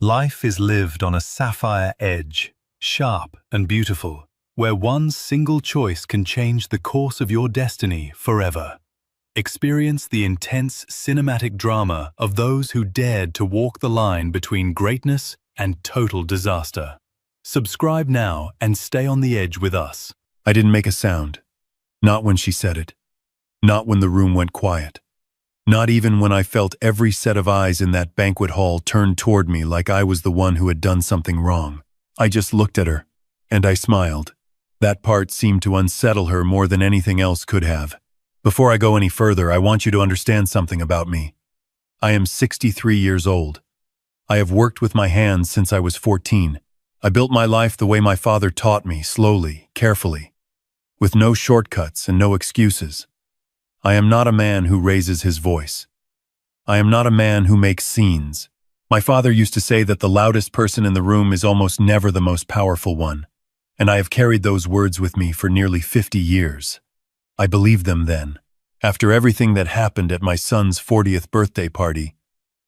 Life is lived on a sapphire edge, sharp and beautiful, where one single choice can change the course of your destiny forever. Experience the intense cinematic drama of those who dared to walk the line between greatness and total disaster. Subscribe now and stay on the edge with us. I didn't make a sound. Not when she said it. Not when the room went quiet. Not even when I felt every set of eyes in that banquet hall turned toward me like I was the one who had done something wrong. I just looked at her, and I smiled. That part seemed to unsettle her more than anything else could have. Before I go any further, I want you to understand something about me. I am 63 years old. I have worked with my hands since I was 14. I built my life the way my father taught me, slowly, carefully, with no shortcuts and no excuses. I am not a man who raises his voice. I am not a man who makes scenes. My father used to say that the loudest person in the room is almost never the most powerful one, and I have carried those words with me for nearly 50 years. I believed them then. After everything that happened at my son's 40th birthday party,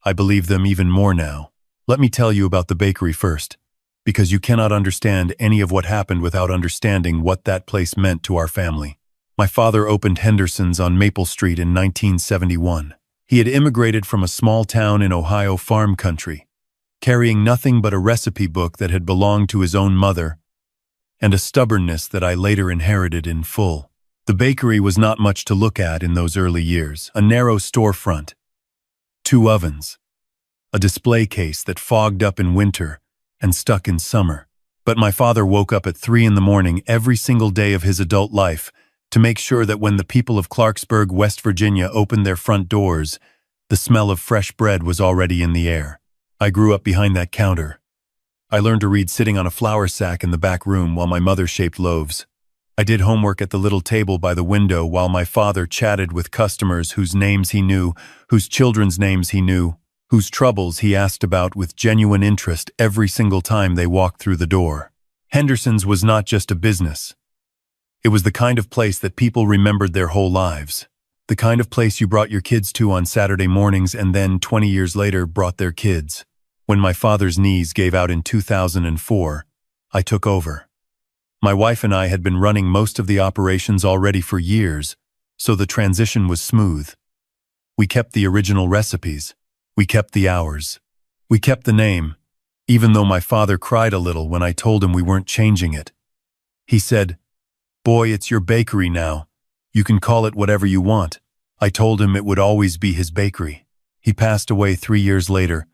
I believe them even more now. Let me tell you about the bakery first, because you cannot understand any of what happened without understanding what that place meant to our family. My father opened Henderson's on Maple Street in 1971. He had immigrated from a small town in Ohio farm country, carrying nothing but a recipe book that had belonged to his own mother, and a stubbornness that I later inherited in full. The bakery was not much to look at in those early years. A narrow storefront, 2 ovens, a display case that fogged up in winter and stuck in summer. But my father woke up at 3 in the morning every single day of his adult life to make sure that when the people of Clarksburg, West Virginia opened their front doors, the smell of fresh bread was already in the air. I grew up behind that counter. I learned to read sitting on a flour sack in the back room while my mother shaped loaves. I did homework at the little table by the window while my father chatted with customers whose names he knew, whose children's names he knew, whose troubles he asked about with genuine interest every single time they walked through the door. Henderson's was not just a business. It was the kind of place that people remembered their whole lives. The kind of place you brought your kids to on Saturday mornings and then 20 years later brought their kids. When my father's knees gave out in 2004, I took over. My wife and I had been running most of the operations already for years, so the transition was smooth. We kept the original recipes. We kept the hours. We kept the name, even though my father cried a little when I told him we weren't changing it. He said, "Boy, it's your bakery now. You can call it whatever you want." I told him it would always be his bakery. He passed away 3 years later,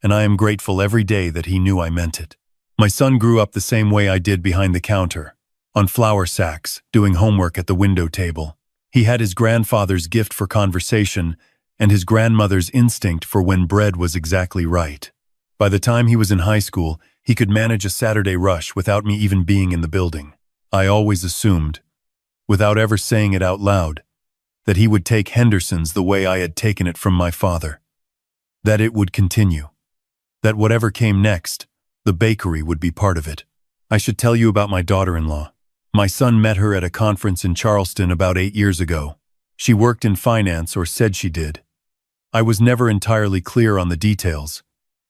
and I am grateful every day that he knew I meant it. My son grew up the same way I did behind the counter, on flour sacks, doing homework at the window table. He had his grandfather's gift for conversation and his grandmother's instinct for when bread was exactly right. By the time he was in high school, he could manage a Saturday rush without me even being in the building. I always assumed, without ever saying it out loud, that he would take Henderson's the way I had taken it from my father. That it would continue. That whatever came next, the bakery would be part of it. I should tell you about my daughter-in-law. My son met her at a conference in Charleston about 8 years ago. She worked in finance, or said she did. I was never entirely clear on the details,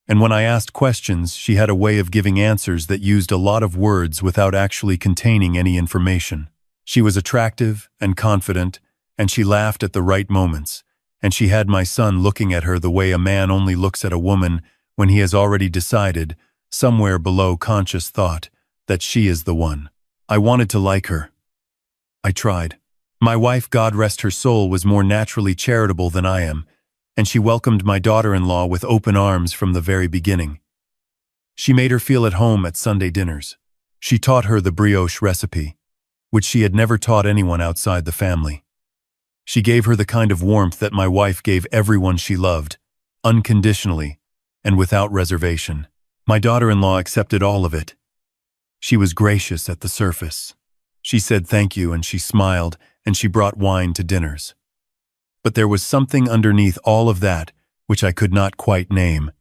and when I asked questions, she had a way of giving answers that used a lot of words without actually containing any information. She was attractive and confident, and she laughed at the right moments, and she had my son looking at her the way a man only looks at a woman when he has already decided, somewhere below conscious thought, that she is the one. I wanted to like her. I tried. My wife, God rest her soul, was more naturally charitable than I am, and she welcomed my daughter-in-law with open arms from the very beginning. She made her feel at home at Sunday dinners. She taught her the brioche recipe, which she had never taught anyone outside the family. She gave her the kind of warmth that my wife gave everyone she loved, unconditionally and without reservation. My daughter-in-law accepted all of it. She was gracious at the surface. She said thank you, and she smiled, and she brought wine to dinners. But there was something underneath all of that which I could not quite name.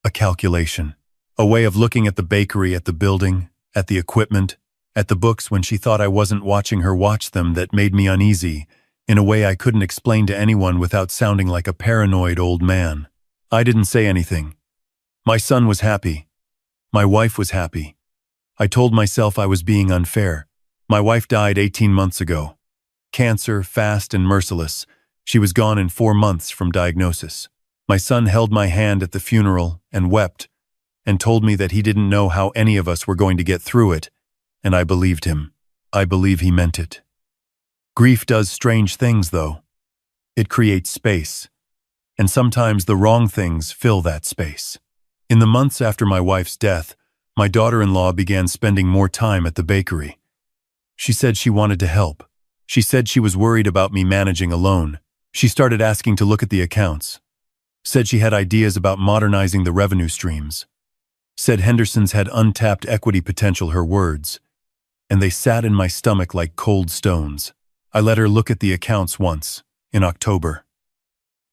A calculation. A way of looking at the bakery, at the building, at the equipment, at the books when she thought I wasn't watching her watch them, that made me uneasy, in a way I couldn't explain to anyone without sounding like a paranoid old man. I didn't say anything. My son was happy. My wife was happy. I told myself I was being unfair. My wife died 18 months ago. Cancer, fast and merciless. She was gone in 4 months from diagnosis. My son held my hand at the funeral and wept and told me that he didn't know how any of us were going to get through it, and I believed him. I believe he meant it. Grief does strange things, though. It creates space, and sometimes the wrong things fill that space. In the months after my wife's death, my daughter-in-law began spending more time at the bakery. She said she wanted to help. She said she was worried about me managing alone. She started asking to look at the accounts. Said she had ideas about modernizing the revenue streams. Said Henderson's had untapped equity potential, her words, and they sat in my stomach like cold stones. I let her look at the accounts once, in October.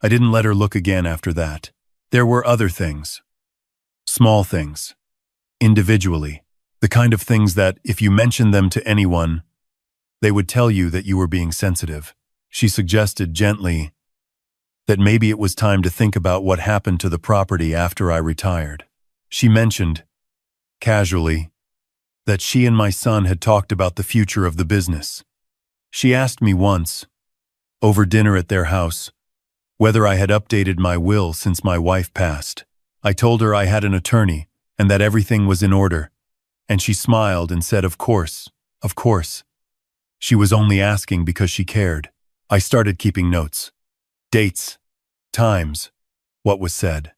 I didn't let her look again after that. There were other things. Small things. Individually. The kind of things that, if you mentioned them to anyone, they would tell you that you were being sensitive. She suggested gently that maybe it was time to think about what happened to the property after I retired. She mentioned, casually, that she and my son had talked about the future of the business. She asked me once, over dinner at their house, whether I had updated my will since my wife passed. I told her I had an attorney and that everything was in order, and she smiled and said, of course, of course. She was only asking because she cared. I started keeping notes. Dates, times, what was said.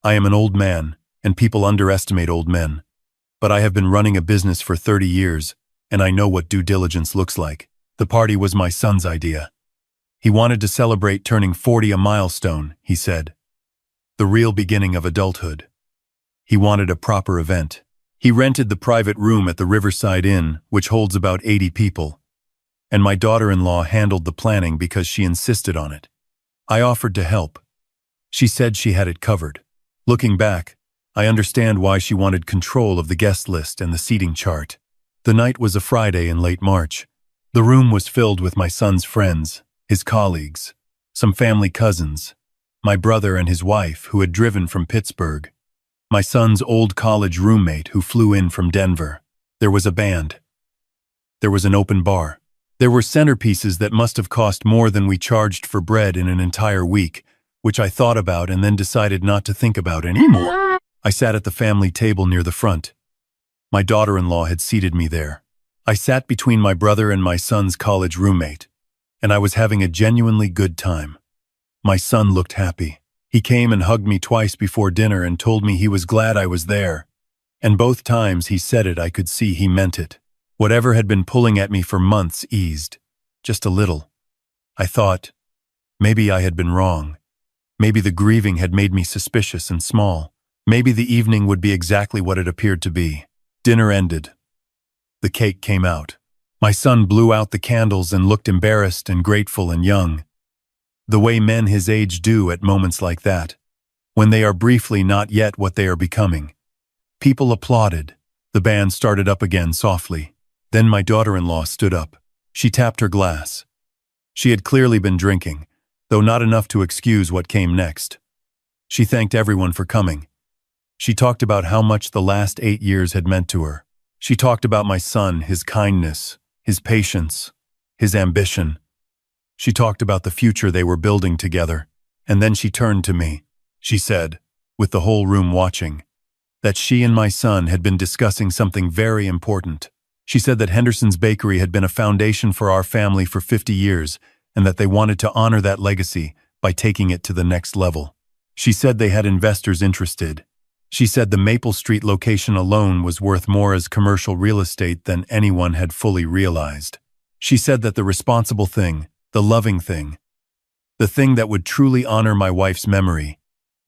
I am an old man, and people underestimate old men. But I have been running a business for 30 years, and I know what due diligence looks like. The party was my son's idea. He wanted to celebrate turning 40, a milestone, he said. The real beginning of adulthood. He wanted a proper event. He rented the private room at the Riverside Inn, which holds about 80 people. And my daughter-in-law handled the planning because she insisted on it. I offered to help. She said she had it covered. Looking back, I understand why she wanted control of the guest list and the seating chart. The night was a Friday in late March. The room was filled with my son's friends, his colleagues, some family cousins, my brother and his wife who had driven from Pittsburgh, my son's old college roommate who flew in from Denver. There was a band. There was an open bar. There were centerpieces that must have cost more than we charged for bread in an entire week, which I thought about and then decided not to think about anymore. I sat at the family table near the front. My daughter-in-law had seated me there. I sat between my brother and my son's college roommate, and I was having a genuinely good time. My son looked happy. He came and hugged me twice before dinner and told me he was glad I was there. And both times he said it, I could see he meant it. Whatever had been pulling at me for months eased, just a little. I thought, maybe I had been wrong. Maybe the grieving had made me suspicious and small. Maybe the evening would be exactly what it appeared to be. Dinner ended. The cake came out. My son blew out the candles and looked embarrassed and grateful and young. The way men his age do at moments like that, when they are briefly not yet what they are becoming. People applauded. The band started up again softly. Then my daughter-in-law stood up. She tapped her glass. She had clearly been drinking, though not enough to excuse what came next. She thanked everyone for coming. She talked about how much the last 8 years had meant to her. She talked about my son, his kindness, his patience, his ambition. She talked about the future they were building together. And then she turned to me. She said, with the whole room watching, that she and my son had been discussing something very important. She said that Henderson's Bakery had been a foundation for our family for 50 years and that they wanted to honor that legacy by taking it to the next level. She said they had investors interested. She said the Maple Street location alone was worth more as commercial real estate than anyone had fully realized. She said that the responsible thing, the loving thing, the thing that would truly honor my wife's memory,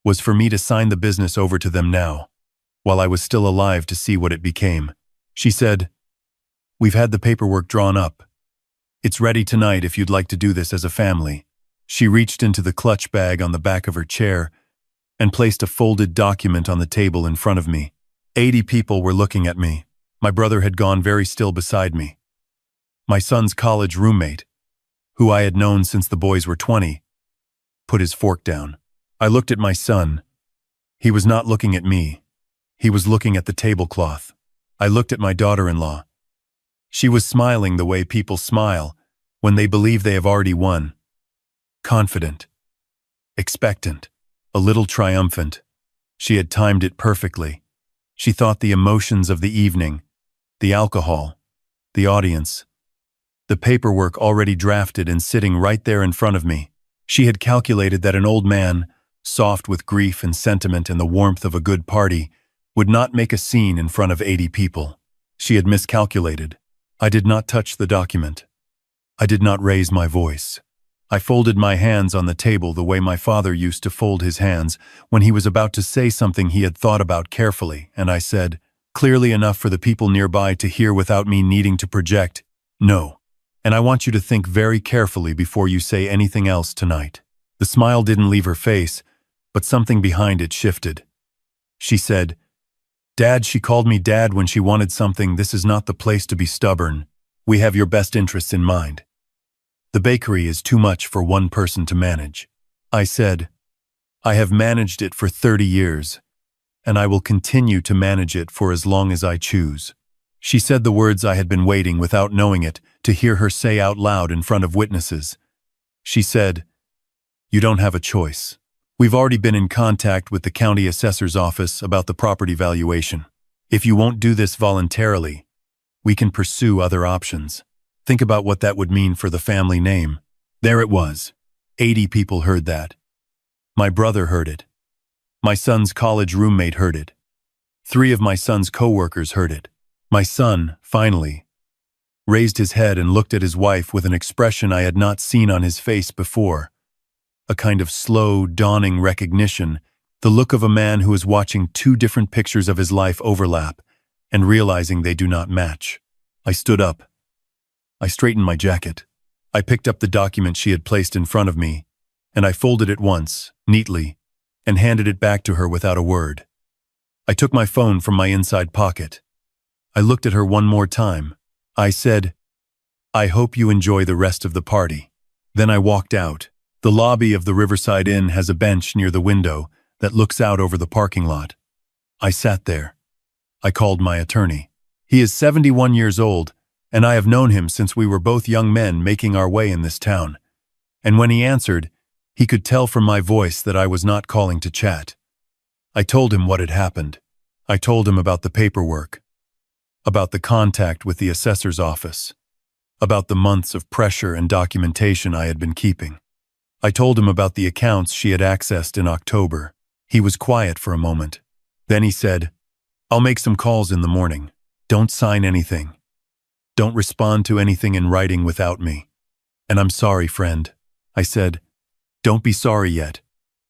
was for me to sign the business over to them now, while I was still alive to see what it became. She said, "We've had the paperwork drawn up. It's ready tonight if you'd like to do this as a family." She reached into the clutch bag on the back of her chair and placed a folded document on the table in front of me. 80 people were looking at me. My brother had gone very still beside me. My son's college roommate, who I had known since the boys were 20, put his fork down. I looked at my son. He was not looking at me. He was looking at the tablecloth. I looked at my daughter-in-law. She was smiling the way people smile when they believe they have already won. Confident, expectant, a little triumphant. She had timed it perfectly. She thought the emotions of the evening, the alcohol, the audience, the paperwork already drafted and sitting right there in front of me. She had calculated that an old man, soft with grief and sentiment and the warmth of a good party, would not make a scene in front of 80 people. She had miscalculated. I did not touch the document. I did not raise my voice. I folded my hands on the table the way my father used to fold his hands when he was about to say something he had thought about carefully, and I said, clearly enough for the people nearby to hear without me needing to project, "No. And I want you to think very carefully before you say anything else tonight." The smile didn't leave her face, but something behind it shifted. She said, "Dad, she called me Dad when she wanted something. This is not the place to be stubborn. We have your best interests in mind. The bakery is too much for one person to manage." I said, "I have managed it for 30 years, and I will continue to manage it for as long as I choose." She said the words I had been waiting without knowing it to hear her say out loud in front of witnesses. She said, "You don't have a choice. We've already been in contact with the county assessor's office about the property valuation. If you won't do this voluntarily, we can pursue other options. Think about what that would mean for the family name." There it was. 80 people heard that. My brother heard it. My son's college roommate heard it. 3 of my son's co-workers heard it. My son, finally, raised his head and looked at his wife with an expression I had not seen on his face before. A kind of slow, dawning recognition, the look of a man who is watching 2 different pictures of his life overlap and realizing they do not match. I stood up. I straightened my jacket. I picked up the document she had placed in front of me, and I folded it once, neatly, and handed it back to her without a word. I took my phone from my inside pocket. I looked at her one more time. I said, "I hope you enjoy the rest of the party." Then I walked out. The lobby of the Riverside Inn has a bench near the window that looks out over the parking lot. I sat there. I called my attorney. He is 71 years old, and I have known him since we were both young men making our way in this town. And when he answered, he could tell from my voice that I was not calling to chat. I told him what had happened. I told him about the paperwork, about the contact with the assessor's office, about the months of pressure and documentation I had been keeping. I told him about the accounts she had accessed in October. He was quiet for a moment. Then he said, "I'll make some calls in the morning. Don't sign anything. Don't respond to anything in writing without me." "And I'm sorry, friend." I said, "Don't be sorry yet."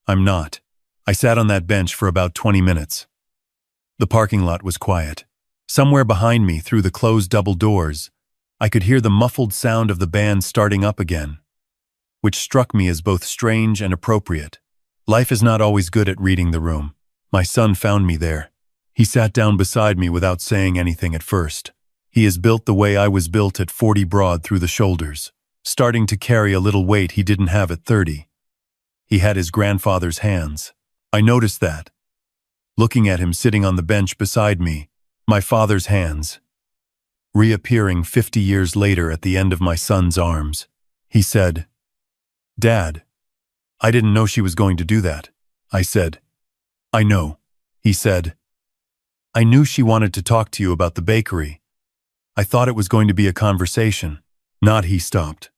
"I'm not." I sat on that bench for about 20 minutes. The parking lot was quiet. Somewhere behind me, through the closed double doors, I could hear the muffled sound of the band starting up again, which struck me as both strange and appropriate. Life is not always good at reading the room. My son found me there. He sat down beside me without saying anything at first. He is built the way I was built at 40 broad through the shoulders, starting to carry a little weight he didn't have at 30. He had his grandfather's hands. I noticed that. Looking at him sitting on the bench beside me, my father's hands, reappearing 50 years later at the end of my son's arms. He said, "Dad, I didn't know she was going to do that." I said, "I know." He said, "I knew she wanted to talk to you about the bakery. I thought it was going to be a conversation." "Not," he stopped.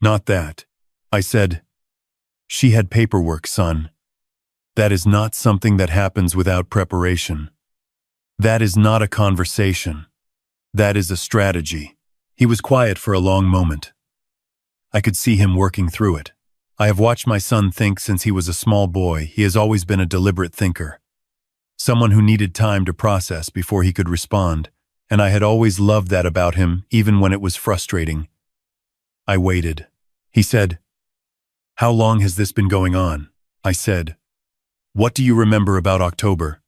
"Not that." I said, "She had paperwork, son. That is not something that happens without preparation. That is not a conversation. That is a strategy." He was quiet for a long moment. I could see him working through it. I have watched my son think since he was a small boy. He has always been a deliberate thinker, someone who needed time to process before he could respond, and I had always loved that about him, even when it was frustrating. I waited. He said, "How long has this been going on?" I said, "What do you remember about October?"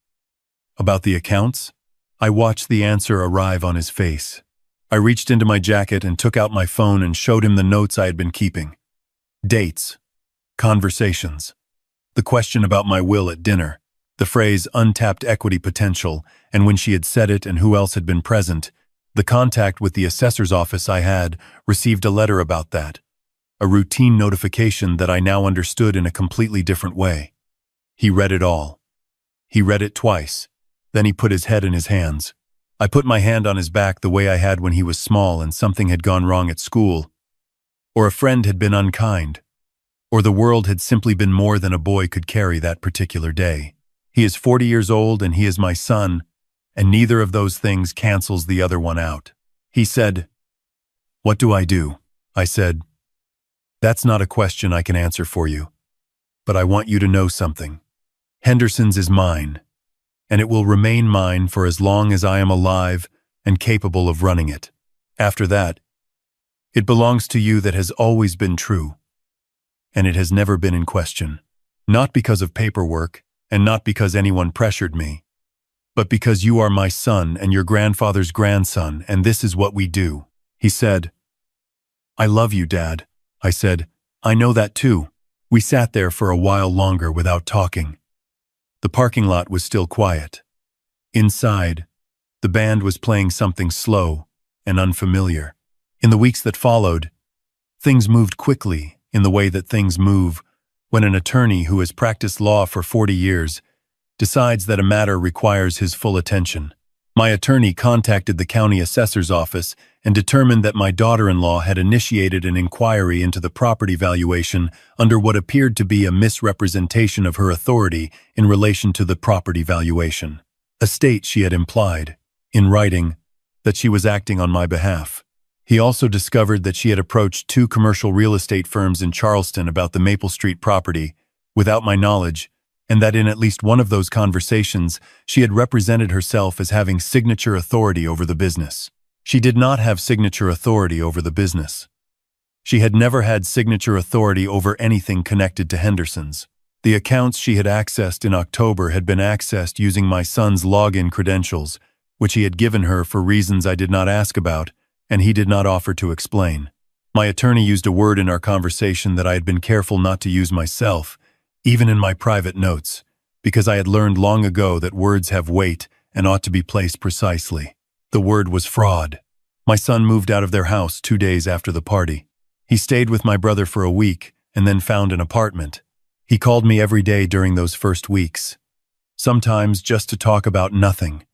"About the accounts?" I watched the answer arrive on his face. I reached into my jacket and took out my phone and showed him the notes I had been keeping. Dates. Conversations. The question about my will at dinner. The phrase untapped equity potential, and when she had said it and who else had been present, the contact with the assessor's office I had received a letter about that. A routine notification that I now understood in a completely different way. He read it all. He read it twice. Then he put his head in his hands. I put my hand on his back the way I had when he was small and something had gone wrong at school, or a friend had been unkind, or the world had simply been more than a boy could carry that particular day. He is 40 years old and he is my son, and neither of those things cancels the other one out. He said, "What do I do?" I said, "That's not a question I can answer for you, but I want you to know something. Henderson's is mine, and it will remain mine for as long as I am alive and capable of running it. After that, it belongs to you. That has always been true, and it has never been in question. Not because of paperwork, and not because anyone pressured me, but because you are my son and your grandfather's grandson, and this is what we do." He said, "I love you, Dad." I said, "I know that too." We sat there for a while longer without talking. The parking lot was still quiet. Inside, the band was playing something slow and unfamiliar. In the weeks that followed, things moved quickly in the way that things move when an attorney who has practiced law for 40 years decides that a matter requires his full attention. My attorney contacted the county assessor's office and determined that my daughter-in-law had initiated an inquiry into the property valuation under what appeared to be a misrepresentation of her authority in relation to the property valuation. A state she had implied, in writing, that she was acting on my behalf. He also discovered that she had approached 2 commercial real estate firms in Charleston about the Maple Street property, without my knowledge, and that in at least one of those conversations, she had represented herself as having signature authority over the business. She did not have signature authority over the business. She had never had signature authority over anything connected to Henderson's. The accounts she had accessed in October had been accessed using my son's login credentials, which he had given her for reasons I did not ask about, and he did not offer to explain. My attorney used a word in our conversation that I had been careful not to use myself, even in my private notes, because I had learned long ago that words have weight and ought to be placed precisely. The word was fraud. My son moved out of their house 2 days after the party. He stayed with my brother for a week and then found an apartment. He called me every day during those first weeks, sometimes just to talk about nothing,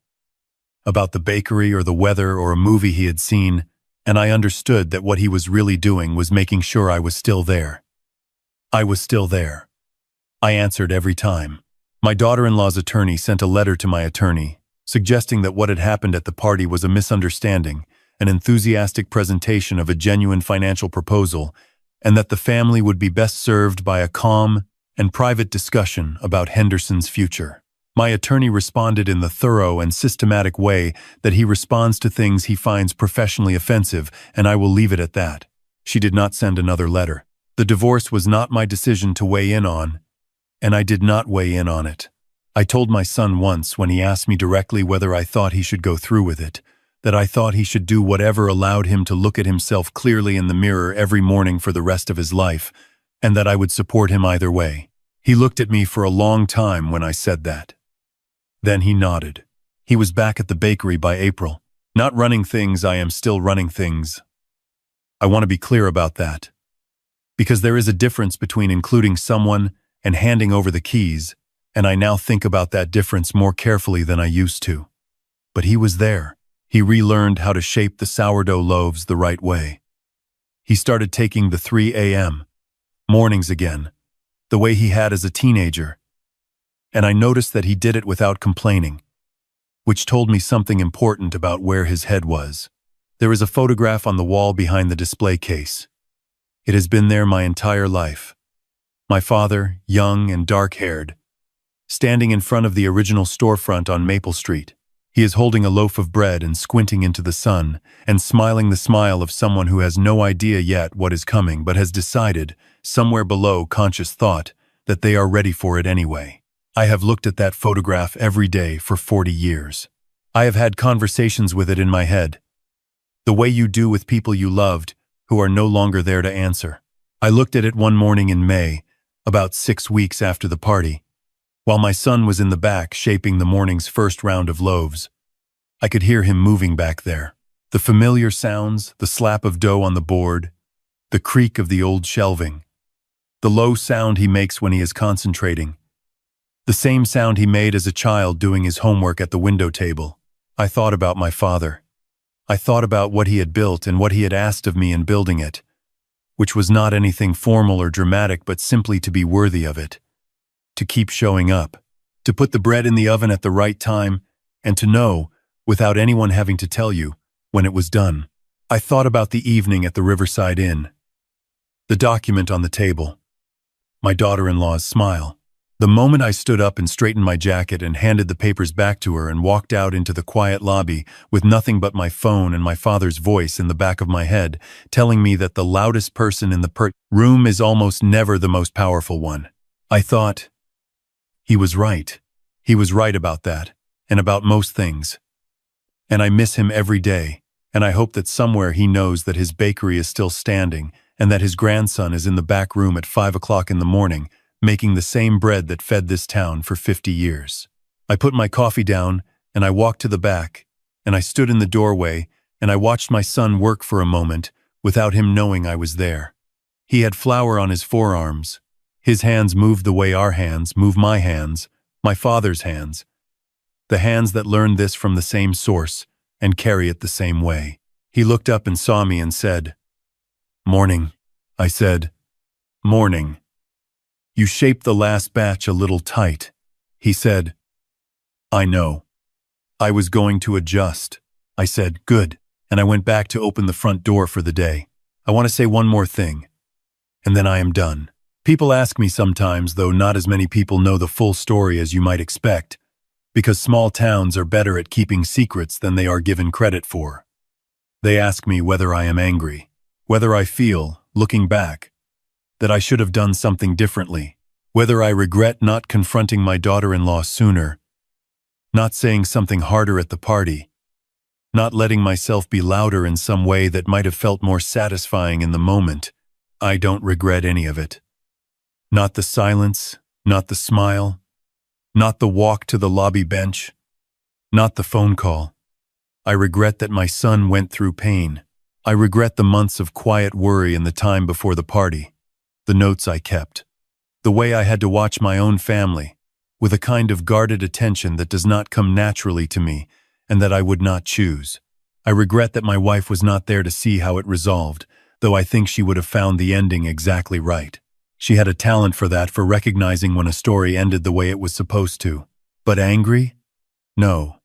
about the bakery or the weather or a movie he had seen, and I understood that what he was really doing was making sure I was still there. I was still there. I answered every time. My daughter-in-law's attorney sent a letter to my attorney, suggesting that what had happened at the party was a misunderstanding, an enthusiastic presentation of a genuine financial proposal, and that the family would be best served by a calm and private discussion about Henderson's future. My attorney responded in the thorough and systematic way that he responds to things he finds professionally offensive, and I will leave it at that. She did not send another letter. The divorce was not my decision to weigh in on, and I did not weigh in on it. I told my son once when he asked me directly whether I thought he should go through with it, that I thought he should do whatever allowed him to look at himself clearly in the mirror every morning for the rest of his life, and that I would support him either way. He looked at me for a long time when I said that. Then he nodded. He was back at the bakery by April. Not running things, I am still running things. I want to be clear about that, because there is a difference between including someone and handing over the keys, and I now think about that difference more carefully than I used to. But he was there. He relearned how to shape the sourdough loaves the right way. He started taking the 3 a.m. mornings again, the way he had as a teenager, and I noticed that he did it without complaining, which told me something important about where his head was. There is a photograph on the wall behind the display case. It has been there my entire life. My father, young and dark-haired, standing in front of the original storefront on Maple Street. He is holding a loaf of bread and squinting into the sun and smiling the smile of someone who has no idea yet what is coming but has decided, somewhere below conscious thought, that they are ready for it anyway. I have looked at that photograph every day for 40 years. I have had conversations with it in my head, the way you do with people you loved who are no longer there to answer. I looked at it one morning in May, about 6 weeks after the party, While my son was in the back shaping the morning's first round of loaves, I could hear him moving back there. The familiar sounds, the slap of dough on the board, the creak of the old shelving, the low sound he makes when he is concentrating, the same sound he made as a child doing his homework at the window table. I thought about my father. I thought about what he had built and what he had asked of me in building it, which was not anything formal or dramatic, but simply to be worthy of it, to keep showing up, to put the bread in the oven at the right time, and to know, without anyone having to tell you, when it was done. I thought about the evening at the Riverside Inn, the document on the table, my daughter-in-law's smile. The moment I stood up and straightened my jacket and handed the papers back to her and walked out into the quiet lobby with nothing but my phone and my father's voice in the back of my head, telling me that the loudest person in the room is almost never the most powerful one. I thought, he was right. He was right about that, and about most things. And I miss him every day, and I hope that somewhere he knows that his bakery is still standing and that his grandson is in the back room at 5 o'clock in the morning, making the same bread that fed this town for 50 years. I put my coffee down, and I walked to the back, and I stood in the doorway, and I watched my son work for a moment without him knowing I was there. He had flour on his forearms. His hands moved the way our hands move, my hands, my father's hands, the hands that learned this from the same source and carry it the same way. He looked up and saw me and said, "Morning." I said, "Morning. You shaped the last batch a little tight." He said, "I know. I was going to adjust." I said, "Good," and I went back to open the front door for the day. I want to say one more thing, and then I am done. People ask me sometimes, though not as many people know the full story as you might expect, because small towns are better at keeping secrets than they are given credit for. They ask me whether I am angry, whether I feel, looking back, that I should have done something differently, whether I regret not confronting my daughter-in-law sooner, not saying something harder at the party, not letting myself be louder in some way that might have felt more satisfying in the moment. I don't regret any of it. Not the silence, not the smile, not the walk to the lobby bench, not the phone call. I regret that my son went through pain. I regret the months of quiet worry and the time before the party, the notes I kept, the way I had to watch my own family, with a kind of guarded attention that does not come naturally to me and that I would not choose. I regret that my wife was not there to see how it resolved, though I think she would have found the ending exactly right. She had a talent for that, for recognizing when a story ended the way it was supposed to. But angry? No.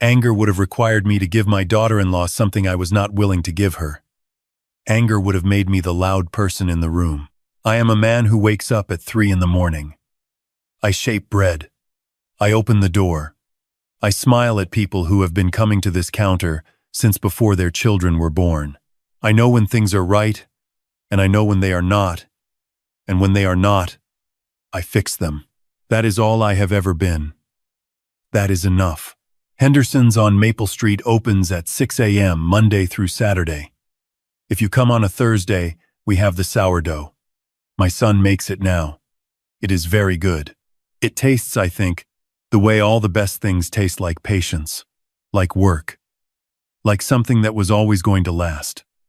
Anger would have required me to give my daughter-in-law something I was not willing to give her. Anger would have made me the loud person in the room. I am a man who wakes up at 3 in the morning. I shape bread. I open the door. I smile at people who have been coming to this counter since before their children were born. I know when things are right, and I know when they are not, and when they are not, I fix them. That is all I have ever been. That is enough. Henderson's on Maple Street opens at 6 a.m. Monday through Saturday. If you come on a Thursday, we have the sourdough. My son makes it now. It is very good. It tastes, I think, the way all the best things taste, like patience, like work, like something that was always going to last.